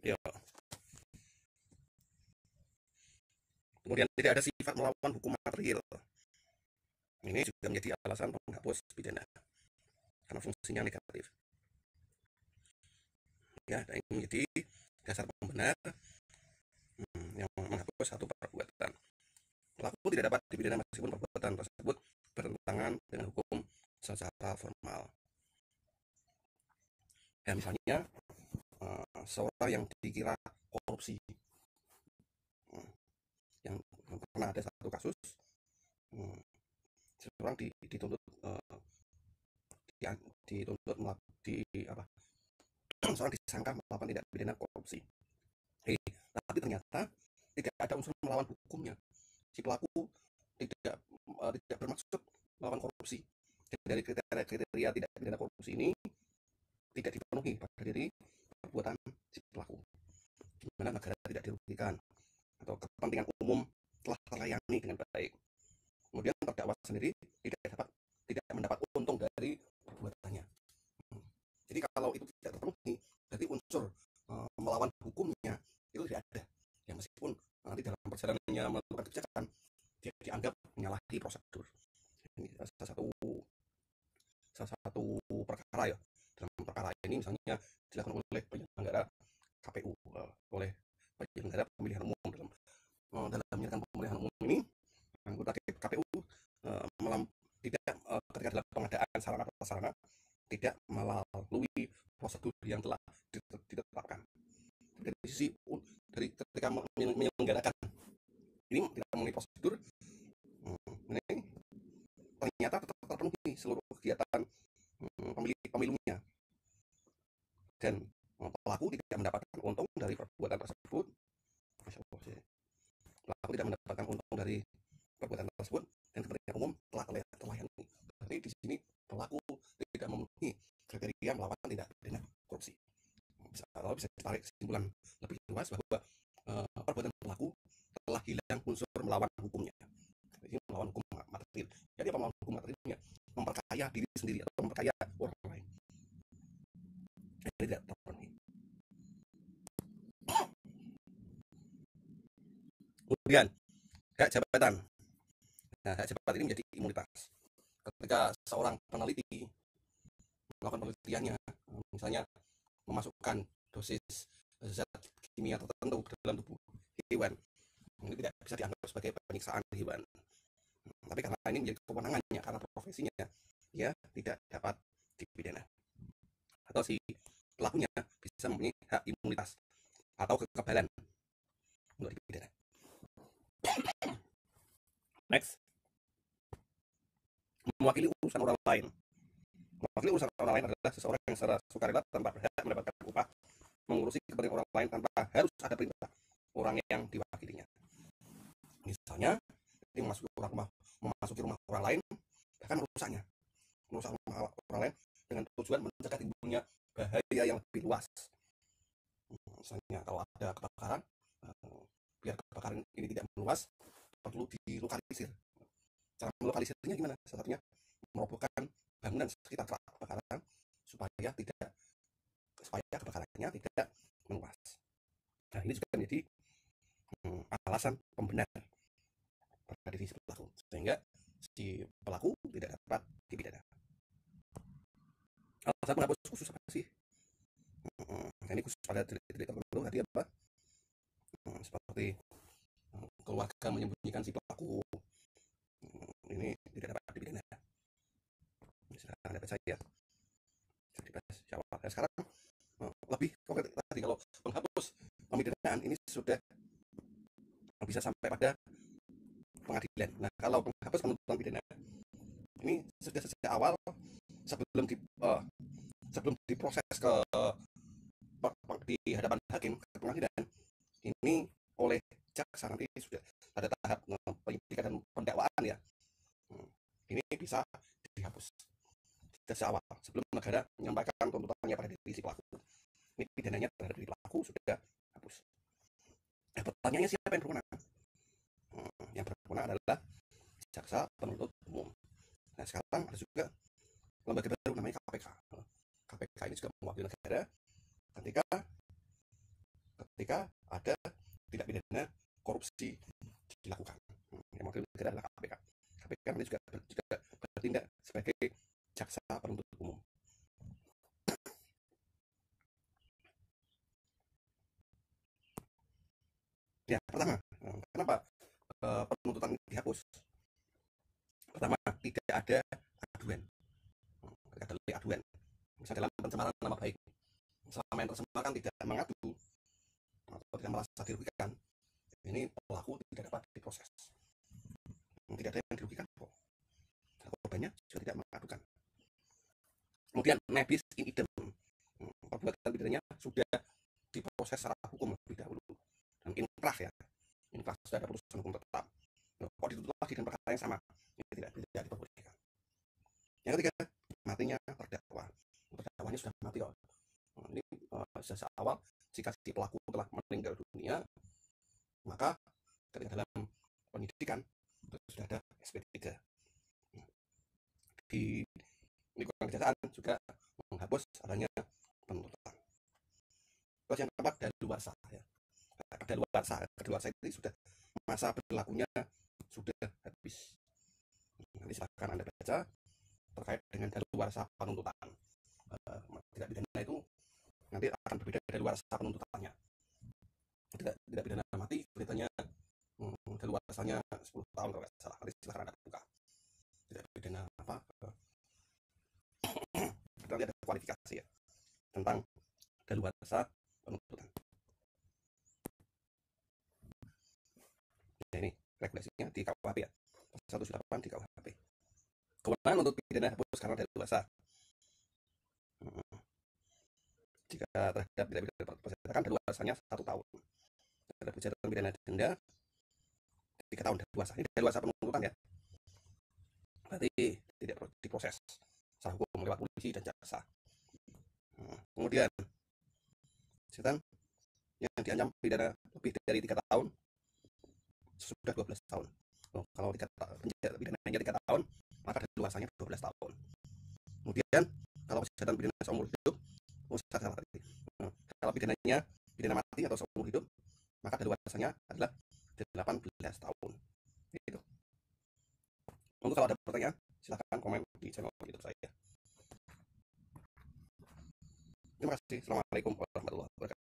Ya. Kemudian tidak ada sifat melawan hukum material. Ini juga menjadi alasan penghapus pidana karena fungsinya negatif. Ya, dan ini menjadi dasar pembenar yang menghapus satu perbuatan. Pelaku tidak dapat dipidana meskipun perbuatan tersebut bertentangan dengan hukum secara formal. Ya, misalnya seorang yang dikira korupsi, yang pernah ada satu kasus, seorang dituntut dituntut seorang disangka melakukan tindak pidana korupsi. Tapi ternyata tidak ada unsur melawan hukumnya. Si pelaku tidak bermaksud melawan korupsi. Dari kriteria tidak pidana korupsi ini tidak dipenuhi pada diri perbuatan si pelaku, di mana negara tidak dirugikan atau kepentingan umum telah terlayani dengan baik. Kemudian terdakwa sendiri tidak mendapat untung dari perbuatannya. Jadi kalau itu tidak terpenuhi, berarti unsur melawan hukumnya itu tidak ada. Ya, meskipun nanti dalam perjalanannya melakukan kebijakan dia dianggap menyalahi prosedur. Ini salah satu perkara ya. Dalam perkara ini misalnya dilakukan oleh penyelenggara KPU, oleh penyelenggara pemilihan umum dalam menyelenggarakan pemilihan umum ini, anggota KPU tidak ketika dalam pengadaan sarana prasarana tidak melalui prosedur yang telah ditetapkan. Dari sisi dari ketika menyelenggarakan ini tidak memenuhi prosedur, ini ternyata tetap terpenuhi seluruh kegiatan pemilunya, dan pelaku tidak mendapatkan untung dari perbuatan tersebut. Pelaku tidak mendapatkan untung dari perbuatan tersebut dan kepentingan umum telah terlayani. Berarti di sini pelaku tidak memenuhi kriteria melawan tindak pidana korupsi. Bisa ditarik kesimpulan lebih luas bahwa perbuatan pelaku telah hilang unsur melawan hukumnya. Jadi melawan hukum material. Jadi apa melawan hukum materialnya? Memperkaya diri sendiri atau memperkaya orang lain. Ini tidak terpenuhi. Kemudian hak jabatan. Nah, hak jabatan ini menjadi imunitas. Ketika seorang peneliti melakukan penelitiannya, misalnya memasukkan dosis zat kimia tertentu ke dalam tubuh hewan, ini tidak bisa dianggap sebagai penyiksaan hewan. Tapi karena ini menjadi kewenangannya, karena profesinya, dia tidak dapat dipidana. Atau si pelakunya bisa mempunyai hak imunitas atau kekebalan untuk dipidana. Next, mewakili urusan orang lain. Mewakili urusan orang lain adalah seseorang yang secara sukarela tanpa berhak mendapatkan upah mengurusi kepentingan orang lain tanpa harus ada perintah orang yang diwakilinya. Misalnya, dia memasuki rumah orang lain, bahkan merusak rumah orang lain dengan tujuan mencegah timbulnya bahaya yang lebih luas. Misalnya kalau ada kebakaran, biar kebakaran ini tidak meluas, perlu dilokalisir. Cara melokalisirnya gimana? Salah satunya merobohkan bangunan sekitar kebakaran supaya kebakarannya tidak meluas. Nah, ini juga menjadi alasan pembenar pada diri si pelaku, sehingga si pelaku tidak dapat dipidana. Alasan penghapus khusus apa sih? Ini khusus pada delik tertentu tadi apa? Seperti keluarga menyembunyikan si pelaku, ini tidak dapat dipidana. Silahkan Anda baca ya. Sekarang lebih konkret tadi, kalau penghapus pemidanaan ini sudah bisa sampai pada pengadilan. Nah, kalau penghapus penuntutan pidana ini sudah sejak awal, sebelum diproses di hadapan hakim ke pengadilan, ini oleh jaksa nanti sudah pada tahap penyidikan dan pendakwaan ya, ini bisa dihapus sejak awal sebelum negara menyampaikan tuntutannya pada diri si pelaku. Ini pidananya terhadap diri pelaku sudah hapus. Nah, pertanyaannya siapa yang berwenang? Yang berwenang adalah jaksa penuntut umum. Nah, sekarang ada juga lembaga baru namanya KPK. KPK ini juga mewakili negara ketika ketika ada tindak pidana korupsi dilakukan. Yang wakil negara adalah KPK. KPK nanti juga bertindak sebagai jaksa penuntut umum. Ya, pertama, kenapa penuntutan dihapus? Pertama, tidak ada aduan. Tidak ada aduan. Misalnya dalam pencemaran nama baik, selama yang tercemar kan tidak mengadu atau tidak merasa dirugikan, ini pelaku tidak dapat diproses. Tidak ada yang dirugikan kok. Korbannya juga tidak mengadukan. Kemudian nebis in idem, perbuatan pidananya sudah diproses secara hukum lebih dahulu dan inkrah ya, inkrah sudah ada putusan hukum tetap. Kok dituntut lagi dengan perkara yang sama? Ini tidak diperbolehkan. Yang ketiga, matinya terdakwa. Terdakwanya sudah mati kok. Ini sejak awal jika si pelaku telah meninggal dunia, maka ketika dalam penyidikan sudah ada SP3. Di lingkungan kejaksaan juga menghapus adanya penuntutan. Terus yang keempat, daluarsa ya. Daluarsa itu sudah masa berlakunya sudah habis. Nanti silakan Anda baca terkait dengan daluarsa penuntutan. Tidak pidana itu nanti akan berbeda daluarsa penuntutannya. Tidak pidana mati beritanya daluarsanya 10 tahun kalau nggak salah. Nanti silakan Anda buka. Tidak pidana apa? Nanti ada kualifikasi ya tentang daluarsa penuntutan. Ya, ini regulasinya di KUHP ya. 178 di KUHP. Kewenangan untuk pidana hapus karena daluarsa. Jika terhadap tidak pidana persetan daluarsanya 1 tahun. Terhadap kejahatan pidana denda 3 tahun daluarsa. Ini daluarsa penuntutan ya. Berarti tidak diproses secara hukum lewat polisi dan jaksa. Kemudian setan yang diancam pidana lebih dari 3 tahun sudah 12 tahun. Kalau pidananya 3 tahun, maka daluarsanya 12 tahun. Kemudian kalau kejahatan pidana seumur hidup, kalau pidana mati atau seumur hidup, maka daluarsanya adalah 18 tahun. Gitu. Untuk kalau ada pertanyaan, silahkan komen di channel YouTube saya. Terima kasih. Assalamualaikum warahmatullahi wabarakatuh.